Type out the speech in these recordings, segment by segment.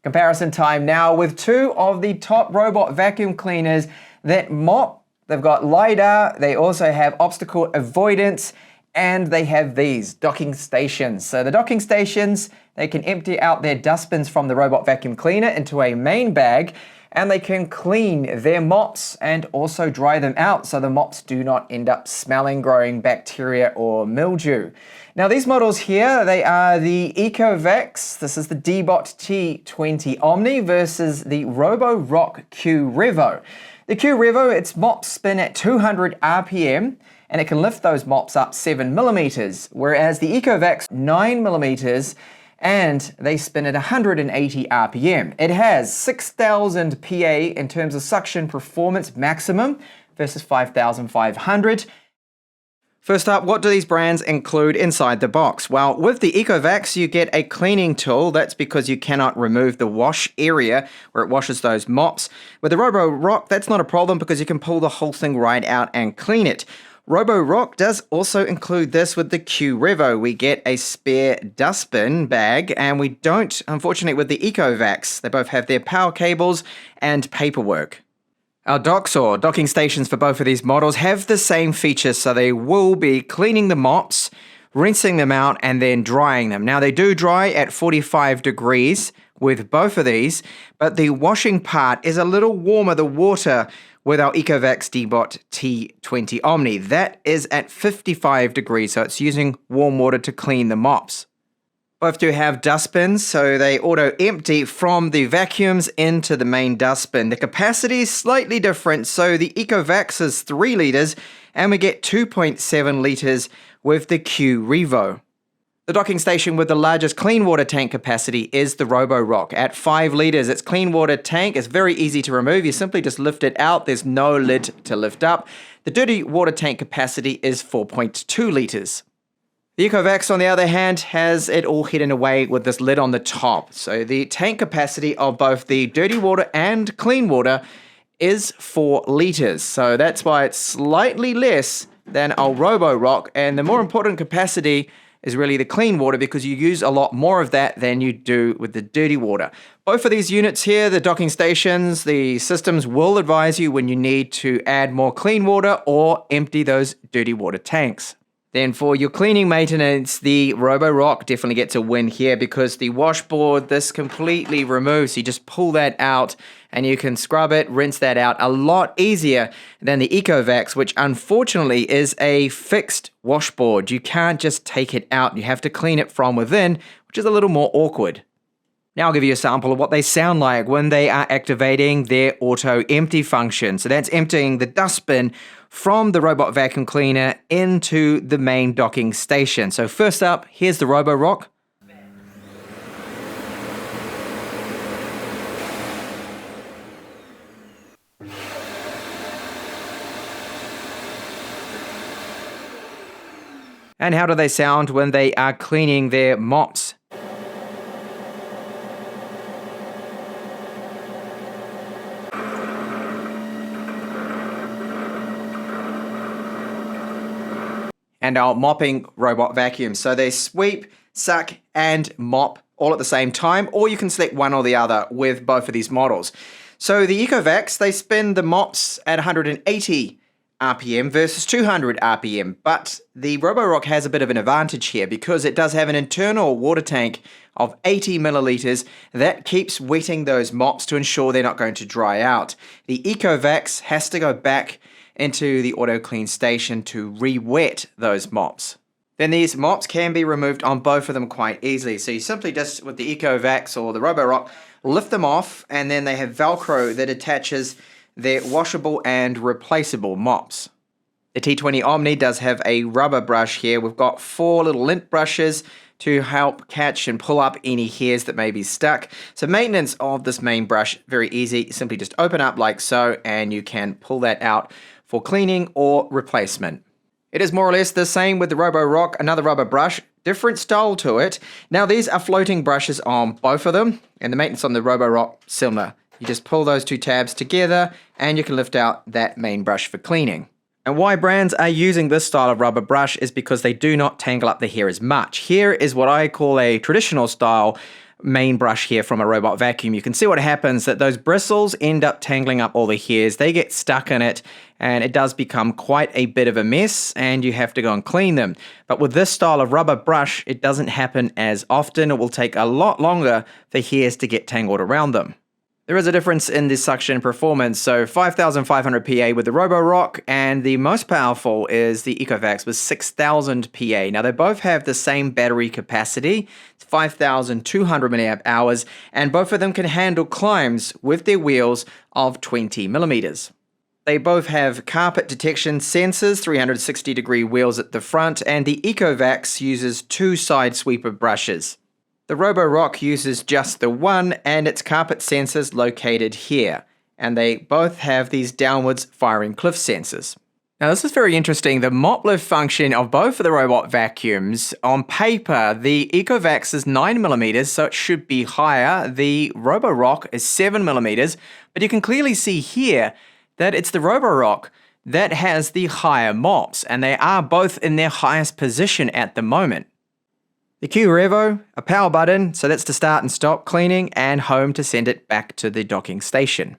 Comparison time now with two of the top robot vacuum cleaners that mop. They've got LiDAR, they also have obstacle avoidance, and they have these docking stations. So the docking stations, they can empty out their dustbins from the robot vacuum cleaner into a main bag, and they can clean their mops and also dry them out so the mops do not end up smelling, growing bacteria or mildew. Now these models here, they are the Ecovacs. This is the D-Bot T20 Omni versus the Roborock Q Revo. The Q Revo, its mops spin at 200 RPM and it can lift those mops up 7 millimeters, whereas the Ecovacs 9 millimeters and they spin at 180 RPM. It has 6,000 PA in terms of suction performance maximum versus 5,500. First up, what do these brands include inside the box? Well, with the Ecovacs, you get a cleaning tool. That's because you cannot remove the wash area where it washes those mops. With the Roborock, that's not a problem because you can pull the whole thing right out and clean it. Roborock does also include this with the Q Revo. We get a spare dustbin bag, and we don't, unfortunately, with the Ecovacs. They both have their power cables and paperwork. Our docks or docking stations for both of these models have the same features, so they will be cleaning the mops, rinsing them out, and then drying them. Now, they do dry at 45 degrees with both of these, but the washing part is a little warmer, the water, with our Ecovacs D-Bot T20 Omni. That is at 55 degrees, so it's using warm water to clean the mops. Both do have dustbins, so they auto-empty from the vacuums into the main dustbin. The capacity is slightly different, so the Ecovacs is 3 litres, and we get 2.7 litres with the Q Revo. The docking station with the largest clean water tank capacity is the Roborock. At 5 litres, its clean water tank is very easy to remove. You simply just lift it out. There's no lid to lift up. The dirty water tank capacity is 4.2 litres. The Ecovacs, on the other hand, has it all hidden away with this lid on the top. So the tank capacity of both the dirty water and clean water is 4 litres. So that's why it's slightly less than our Roborock. And the more important capacity is really the clean water because you use a lot more of that than you do with the dirty water. Both of these units here, the docking stations, the systems will advise you when you need to add more clean water or empty those dirty water tanks. Then for your cleaning maintenance, the Roborock definitely gets a win here because the washboard, this completely removes. You just pull that out and you can scrub it, rinse that out a lot easier than the Ecovacs, which unfortunately is a fixed washboard. You can't just take it out. You have to clean it from within, which is a little more awkward. Now I'll give you a sample of what they sound like when they are activating their auto empty function. So that's emptying the dustbin from the robot vacuum cleaner into the main docking station. So first up, here's the Roborock. And how do they sound when they are cleaning their mops? And our mopping robot vacuum. So they sweep, suck, and mop all at the same time, or you can select one or the other with both of these models. So the Ecovacs, they spin the mops at 180 RPM versus 200 RPM, but the Roborock has a bit of an advantage here because it does have an internal water tank of 80 milliliters that keeps wetting those mops to ensure they're not going to dry out. The Ecovacs has to go back into the auto clean station to re-wet those mops. Then these mops can be removed on both of them quite easily. So you simply just, with the Ecovacs or the Roborock, lift them off, and then they have Velcro that attaches their washable and replaceable mops. The T20 Omni does have a rubber brush here. We've got 4 little lint brushes to help catch and pull up any hairs that may be stuck. So maintenance of this main brush, very easy. You simply just open up like so, and you can pull that out for cleaning or replacement. It is more or less the same with the Roborock, another rubber brush, different style to it. Now these are floating brushes on both of them, and the maintenance on the Roborock similar. You just pull those 2 tabs together and you can lift out that main brush for cleaning. And why brands are using this style of rubber brush is because they do not tangle up the hair as much. Here is what I call a traditional style main brush here from a robot vacuum, you can see what happens, that those bristles end up tangling up all the hairs. They get stuck in it, and it does become quite a bit of a mess, and you have to go and clean them. But with this style of rubber brush, it doesn't happen as often. It will take a lot longer for hairs to get tangled around them. There is a difference in the suction performance, so 5,500 PA with the Roborock, and the most powerful is the Ecovacs with 6,000 PA. Now they both have the same battery capacity, it's 5,200 milliamp hours, and both of them can handle climbs with their wheels of 20 millimeters. They both have carpet detection sensors, 360-degree wheels at the front, and the Ecovacs uses 2 side sweeper brushes. The Roborock uses just the one, and its carpet sensors located here, and they both have these downwards firing cliff sensors. Now this is very interesting. The mop lift function of both of the robot vacuums, on paper, the Ecovacs is 9mm, so it should be higher. The Roborock is 7mm, but you can clearly see here that it's the Roborock that has the higher mops, and they are both in their highest position at the moment. The Q Revo, a power button, so that's to start and stop cleaning, and home to send it back to the docking station.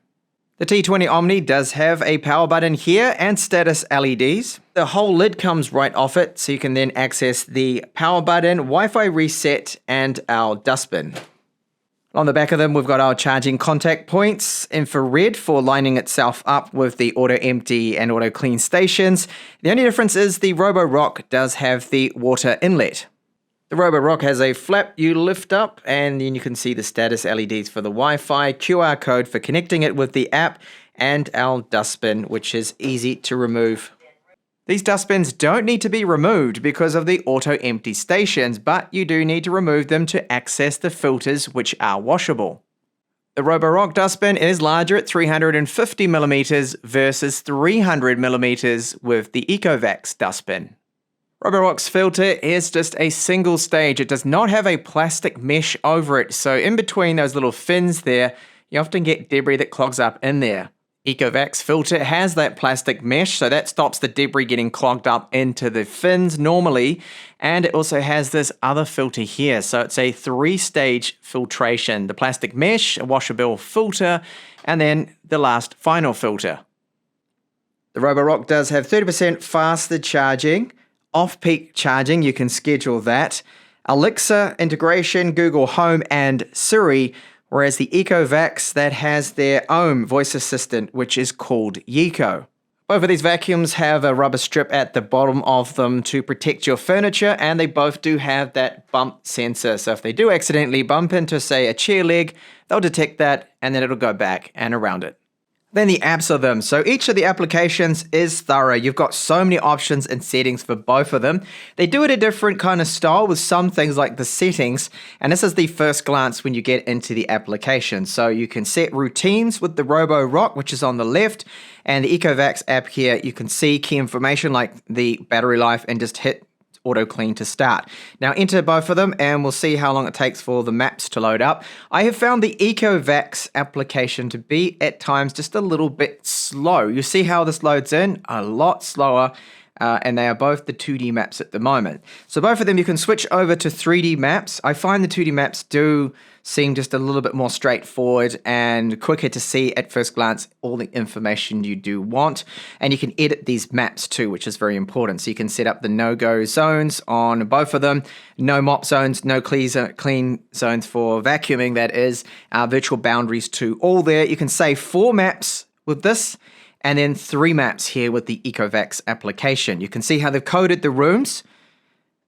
The T20 Omni does have a power button here and status LEDs. The whole lid comes right off it, so you can then access the power button, Wi-Fi reset, and our dustbin. On the back of them, we've got our charging contact points, infrared for lining itself up with the auto empty and auto clean stations. The only difference is the Roborock does have the water inlet. The Roborock has a flap you lift up, and then you can see the status LEDs for the Wi-Fi, QR code for connecting it with the app, and our dustbin, which is easy to remove. These dustbins don't need to be removed because of the auto empty stations, but you do need to remove them to access the filters, which are washable. The Roborock dustbin is larger at 350mm versus 300mm with the Ecovacs dustbin. Roborock's filter is just a single stage. It does not have a plastic mesh over it, so in between those little fins there, you often get debris that clogs up in there. Ecovacs filter has that plastic mesh, so that stops the debris getting clogged up into the fins normally, and it also has this other filter here, so it's a 3-stage filtration. The plastic mesh, a washable filter, and then the last final filter. The Roborock does have 30% faster charging. Off-peak charging, you can schedule that. Alexa integration, Google Home, and Siri, whereas the Ecovacs, that has their own voice assistant, which is called Yeeko. Both of these vacuums have a rubber strip at the bottom of them to protect your furniture, and they both do have that bump sensor. So if they do accidentally bump into, say, a chair leg, they'll detect that, and then it'll go back and around it. Then the apps of them. So each of the applications is thorough. You've got so many options and settings for both of them. They do it a different kind of style with some things like the settings. And this is the first glance when you get into the application. So you can set routines with the Roborock, which is on the left. And the Ecovacs app here, you can see key information like the battery life and just hit auto clean to start. Now enter both of them and we'll see how long it takes for the maps to load up. I have found the Ecovacs application to be at times just a little bit slow. You see how this loads in? A lot slower. And they are both the 2D maps at the moment. So both of them you can switch over to 3D maps. I find the 2D maps do seem just a little bit more straightforward and quicker to see at first glance all the information you do want. And you can edit these maps too, which is very important. So you can set up the no-go zones on both of them. No mop zones, no clean zones for vacuuming, that is. Virtual boundaries too, all there. You can save 4 maps with this. And then 3 maps here with the Ecovacs application. You can see how they've coded the rooms.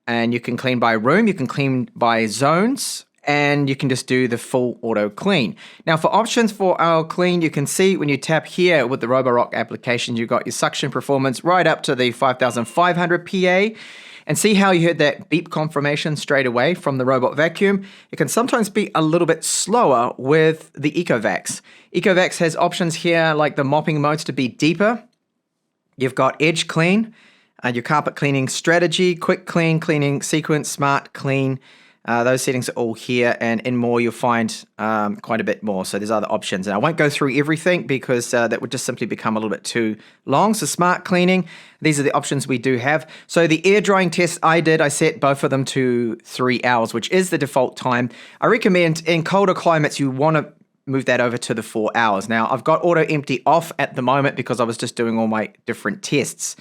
And you can clean by room, you can clean by zones, and you can just do the full auto clean. Now for options for our clean, you can see when you tap here with the Roborock application, you've got your suction performance right up to the 5,500 PA. And see how you heard that beep confirmation straight away from the robot vacuum? It can sometimes be a little bit slower with the Ecovacs. Ecovacs has options here like the mopping modes to be deeper. You've got edge clean, your carpet cleaning strategy, quick clean, cleaning sequence, smart clean, Those settings are all here, and in more you'll find quite a bit more. So there's other options, and I won't go through everything because that would just simply become a little bit too long. So smart cleaning, these are the options we do have. So the air drying test I set both of them to 3 hours, which is the default time. I recommend in colder climates you want to move that over to the 4 hours. Now I've got auto empty off at the moment because I was just doing all my different tests.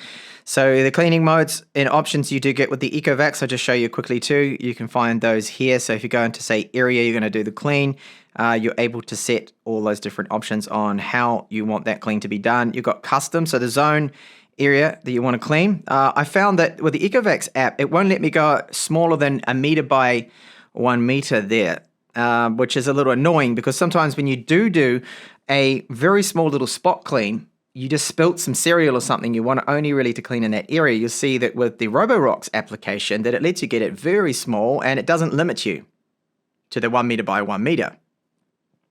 So the cleaning modes and options you do get with the Ecovacs, I'll just show you quickly too. You can find those here. So if you go into say area, you're going to do the clean. You're able to set all those different options on how you want that clean to be done. You've got custom, so the zone area that you want to clean. I found that with the Ecovacs app, it won't let me go smaller than 1 meter by 1 meter there, which is a little annoying because sometimes when you do a very small little spot clean, you just spilt some cereal or something, you want to only really to clean in that area. You'll see that with the Roborock's application that it lets you get it very small and it doesn't limit you to the 1 meter by 1 meter.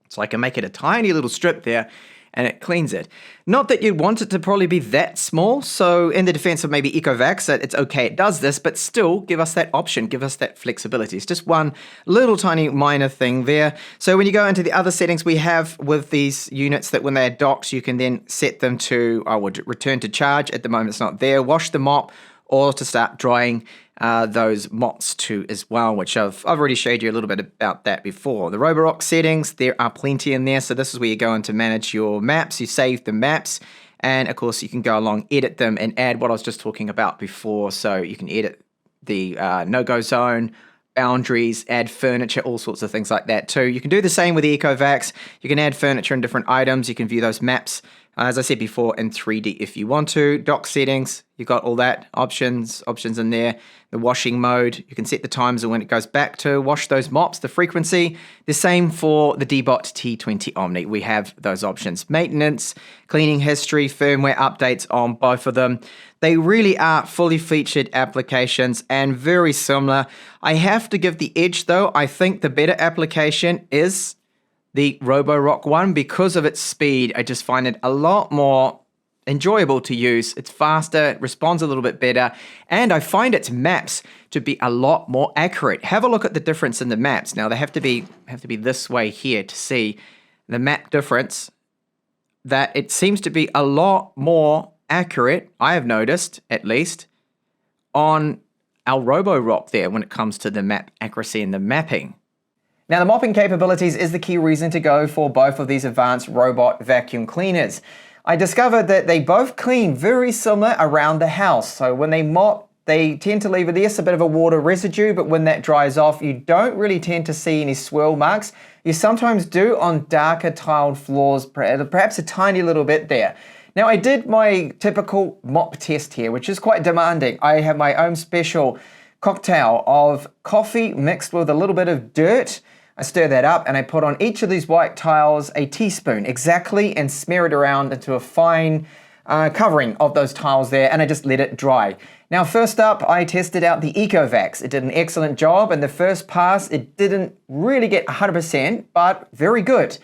So I can make it a tiny little strip there and it cleans it. Not that you'd want it to probably be that small, so in the defense of maybe Ecovacs, that it's okay it does this, but still give us that option, give us that flexibility. It's just one little tiny minor thing there. So when you go into the other settings we have with these units, that when they're docked, you can then set them to, I would return to charge. At the moment it's not there. Wash the mop, or to start drying those mops too as well, which I've already showed you a little bit about that before. The Roborock settings, there are plenty in there. So this is where you go in to manage your maps. You save the maps, and of course you can go along, edit them, and add what I was just talking about before. So you can edit the no-go zone, boundaries, add furniture, all sorts of things like that too. You can do the same with the Ecovacs. You can add furniture and different items. You can view those maps, as I said before, in 3D if you want to. Dock settings, you've got all that options in there. The washing mode, you can set the times of when it goes back to wash those mops, the frequency. The same for the Dbot T20 Omni. We have those options. Maintenance, cleaning history, firmware updates on both of them. They really are fully featured applications and very similar. I have to give the edge though. I think the better application is the Roborock one because of its speed. I just find it a lot more enjoyable to use. It's faster, it responds a little bit better, and I find its maps to be a lot more accurate. Have a look at the difference in the maps. Now they have to be this way here to see the map difference, that it seems to be a lot more accurate, I have noticed at least, on our Roborock there when it comes to the map accuracy and the mapping. Now the mopping capabilities is the key reason to go for both of these advanced robot vacuum cleaners. I discovered that they both clean very similar around the house. So when they mop, they tend to leave a bit of a water residue, but when that dries off, you don't really tend to see any swirl marks. You sometimes do on darker tiled floors, perhaps a tiny little bit there. Now I did my typical mop test here, which is quite demanding. I have my own special cocktail of coffee mixed with a little bit of dirt. I stir that up and I put on each of these white tiles a teaspoon exactly and smear it around into a fine covering of those tiles there, and I just let it dry. Now first up, I tested out the Ecovacs. It did an excellent job, and the first pass it didn't really get 100%, but very good.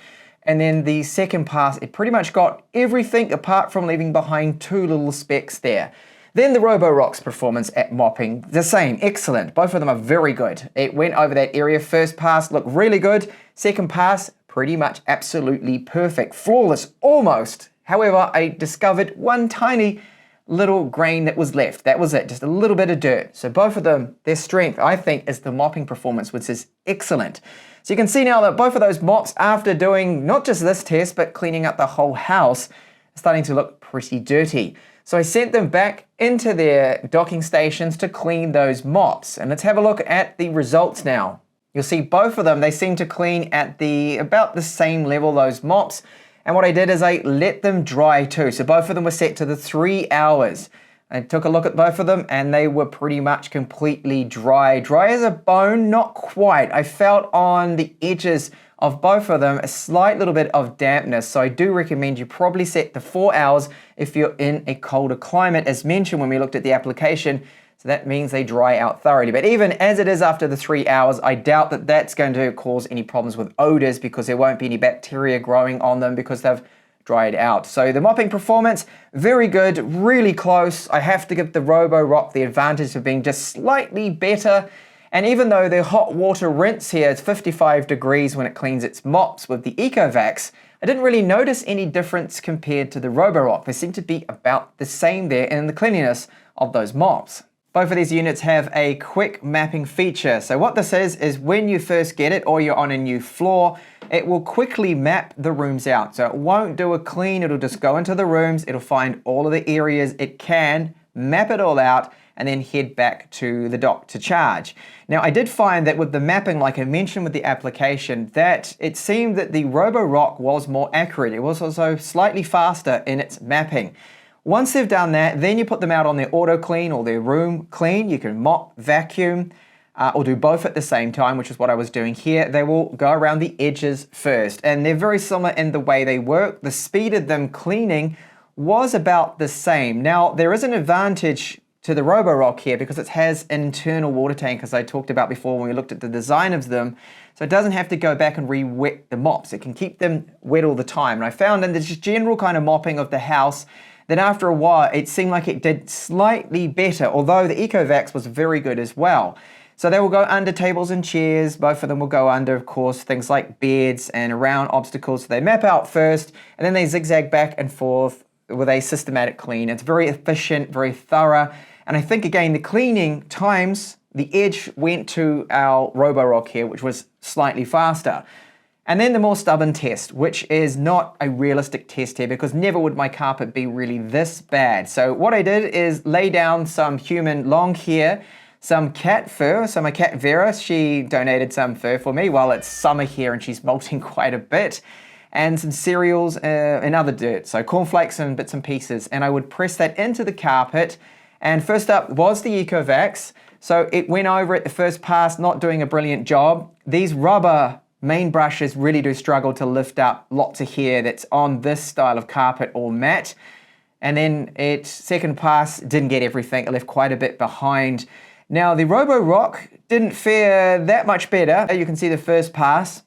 And then the second pass, it pretty much got everything apart from leaving behind 2 little specks there. Then the Roborock's performance at mopping, the same, excellent. Both of them are very good. It went over that area. First pass looked really good. Second pass, pretty much absolutely perfect. Flawless, almost. However, I discovered one tiny little grain that was left. That was it, just a little bit of dirt. So both of them, their strength, I think, is the mopping performance, which is excellent. So you can see now that both of those mops, after doing not just this test, but cleaning up the whole house, are starting to look pretty dirty. So I sent them back into their docking stations to clean those mops. And let's have a look at the results now. You'll see both of them, they seem to clean at about the same level, those mops. And what I did is I let them dry too. So both of them were set to the 3 hours. I took a look at both of them and they were pretty much completely dry. Dry as a bone, not quite. I felt on the edges of both of them a slight little bit of dampness. So I do recommend you probably set the 4 hours if you're in a colder climate, as mentioned when we looked at the application. So that means they dry out thoroughly. But even as it is after the 3 hours, I doubt that that's going to cause any problems with odors because there won't be any bacteria growing on them because they've dried out. So the mopping performance, very good, really close. I have to give the Roborock the advantage of being just slightly better. And even though the hot water rinse here is 55 degrees when it cleans its mops with the Ecovacs, I didn't really notice any difference compared to the Roborock. They seem to be about the same there in the cleanliness of those mops. Both of these units have a quick mapping feature. So what this is when you first get it or you're on a new floor, it will quickly map the rooms out. So it won't do a clean, it'll just go into the rooms, it'll find all of the areas it can, map it all out, and then head back to the dock to charge. Now I did find that with the mapping, like I mentioned with the application, that it seemed that the Roborock was more accurate. It was also slightly faster in its mapping. Once they've done that, then you put them out on their auto clean or their room clean. You can mop, vacuum, or do both at the same time, which is what I was doing here. They will go around the edges first, and they're very similar in the way they work. The speed of them cleaning was about the same. Now, there is an advantage to the Roborock here because it has an internal water tank, as I talked about before when we looked at the design of them. So it doesn't have to go back and re-wet the mops. It can keep them wet all the time. And I found in this general kind of mopping of the house that after a while, it seemed like it did slightly better, although the Ecovacs was very good as well. So they will go under tables and chairs. Both of them will go under, of course, things like beds and around obstacles. So they map out first, and then they zigzag back and forth with a systematic clean. It's very efficient, very thorough. And I think, again, the cleaning times, the edge went to our Roborock here, which was slightly faster. And then the more stubborn test, which is not a realistic test here because never would my carpet be really this bad. So what I did is lay down some human long hair, some cat fur. So my cat Vera, she donated some fur for me while it's summer here and she's molting quite a bit. And some cereals and other dirt. So cornflakes and bits and pieces. And I would press that into the carpet. And first up was the Ecovacs. So it went over at the first pass, not doing a brilliant job. These rubber main brushes really do struggle to lift up lots of hair that's on this style of carpet or mat. And then second pass didn't get everything, it left quite a bit behind. Now the Roborock didn't fare that much better. You can see the first pass.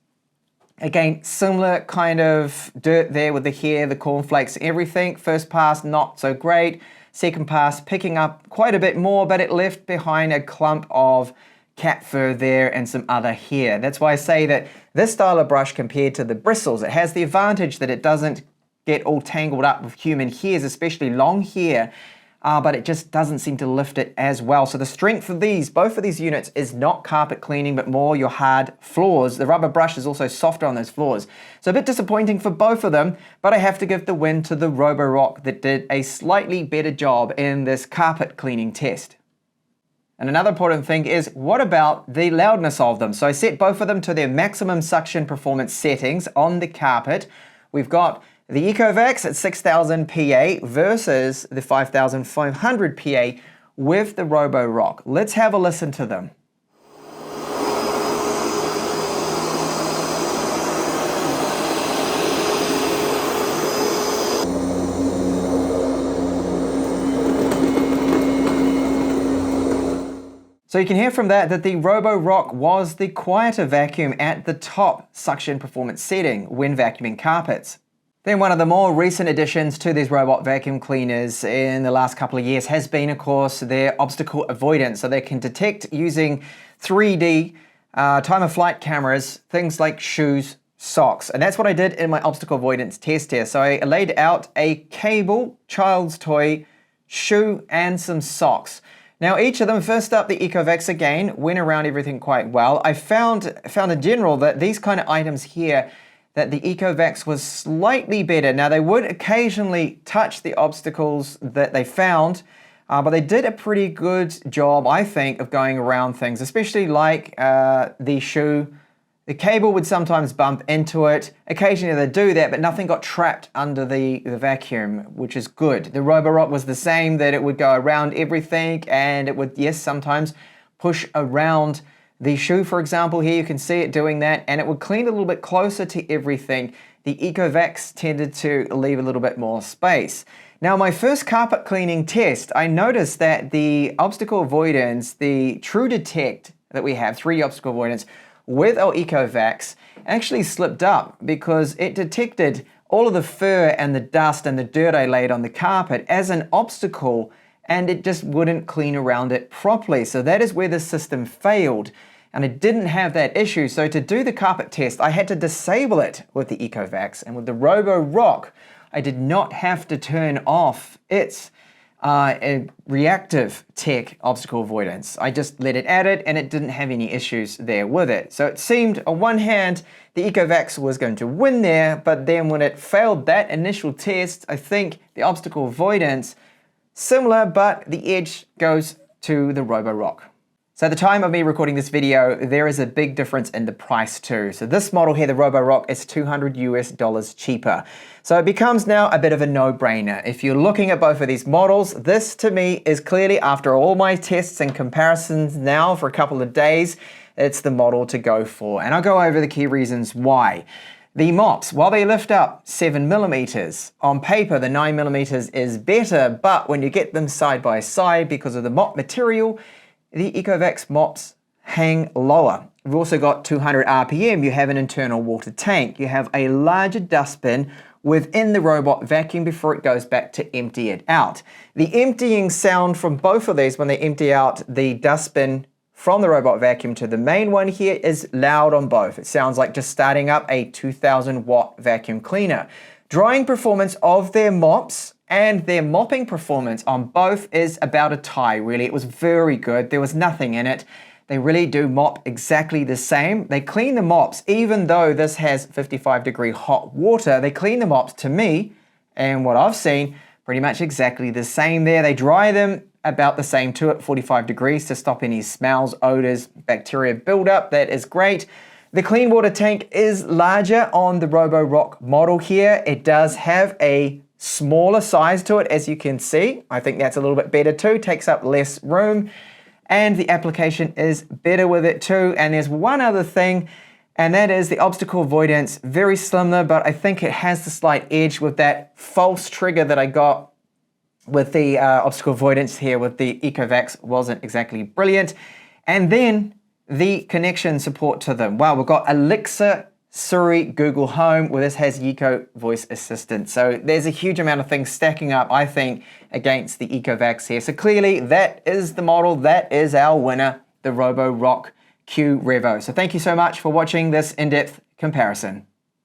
Again, similar kind of dirt there with the hair, the cornflakes, everything. First pass, not so great. Second pass, picking up quite a bit more, but it left behind a clump of cat fur there and some other hair. That's why I say that this style of brush compared to the bristles, it has the advantage that it doesn't get all tangled up with human hairs, especially long hair, but it just doesn't seem to lift it as well. So the strength of both of these units is not carpet cleaning, but more your hard floors. The rubber brush is also softer on those floors. So a bit disappointing for both of them, but I have to give the win to the Roborock that did a slightly better job in this carpet cleaning test. And another important thing is, what about the loudness of them? So I set both of them to their maximum suction performance settings on the carpet. We've got the Ecovacs at 6000 PA versus the 5500 PA with the Roborock. Let's have a listen to them. So you can hear from that the Roborock was the quieter vacuum at the top suction performance setting when vacuuming carpets. Then one of the more recent additions to these robot vacuum cleaners in the last couple of years has been, of course, their obstacle avoidance. So they can detect using 3D time of flight cameras, things like shoes, socks. And that's what I did in my obstacle avoidance test here. So I laid out a cable, child's toy, shoe, and some socks. Now each of them, first up the Ecovacs again, went around everything quite well. I found in general that these kind of items here, that the Ecovacs was slightly better. Now they would occasionally touch the obstacles that they found, but they did a pretty good job, I think, of going around things, especially like the shoe. The cable would sometimes bump into it. Occasionally they do that, but nothing got trapped under the vacuum, which is good. The Roborock was the same, that it would go around everything and it would, yes, sometimes push around the shoe, for example. Here you can see it doing that, and it would clean a little bit closer to everything. The Ecovacs tended to leave a little bit more space. Now, my first carpet cleaning test, I noticed that the obstacle avoidance, the true detect that we have, 3D obstacle avoidance, with our Ecovacs actually slipped up because it detected all of the fur and the dust and the dirt I laid on the carpet as an obstacle, and it just wouldn't clean around it properly. So that is where the system failed. And it didn't have that issue. So to do the carpet test, I had to disable it with the Ecovacs, and with the Roborock, I did not have to turn off its reactive tech obstacle avoidance. I just let it at it and it didn't have any issues there with it. So it seemed on one hand the Ecovacs was going to win there, but then when it failed that initial test, I think the obstacle avoidance, similar, but the edge goes to the Roborock. So at the time of me recording this video, there is a big difference in the price too. So this model here, the Roborock, is $200 US cheaper. So it becomes now a bit of a no-brainer. If you're looking at both of these models, this to me is clearly, after all my tests and comparisons now for a couple of days, it's the model to go for. And I'll go over the key reasons why. The mops, while they lift up 7mm, on paper the 9mm is better, but when you get them side by side because of the mop material, the Ecovacs mops hang lower. We've also got 200 RPM, you have an internal water tank, you have a larger dustbin within the robot vacuum before it goes back to empty it out. The emptying sound from both of these when they empty out the dustbin from the robot vacuum to the main one here is loud on both. It sounds like just starting up a 2000 watt vacuum cleaner. Drying performance of their mops and their mopping performance on both is about a tie, really. It was very good. There was nothing in it. They really do mop exactly the same. They clean the mops, even though this has 55-degree hot water, they clean the mops, to me, and what I've seen, pretty much exactly the same there. They dry them about the same too at 45 degrees to stop any smells, odors, bacteria buildup. That is great. The clean water tank is larger on the Roborock model here. It does have a smaller size to it, as you can see. I think that's a little bit better too, takes up less room, and the application is better with it too. And there's one other thing, and that is the obstacle avoidance. Very similar, but I think it has the slight edge with that false trigger that I got with the obstacle avoidance here with the Ecovacs wasn't exactly brilliant. And then the connection support to them. Wow, we've got Alexa, Siri, Google Home, where this has Eco Voice Assistant. So there's a huge amount of things stacking up, I think, against the Ecovacs here. So clearly that is the model, that is our winner, the Roborock Q Revo. So thank you so much for watching this in-depth comparison.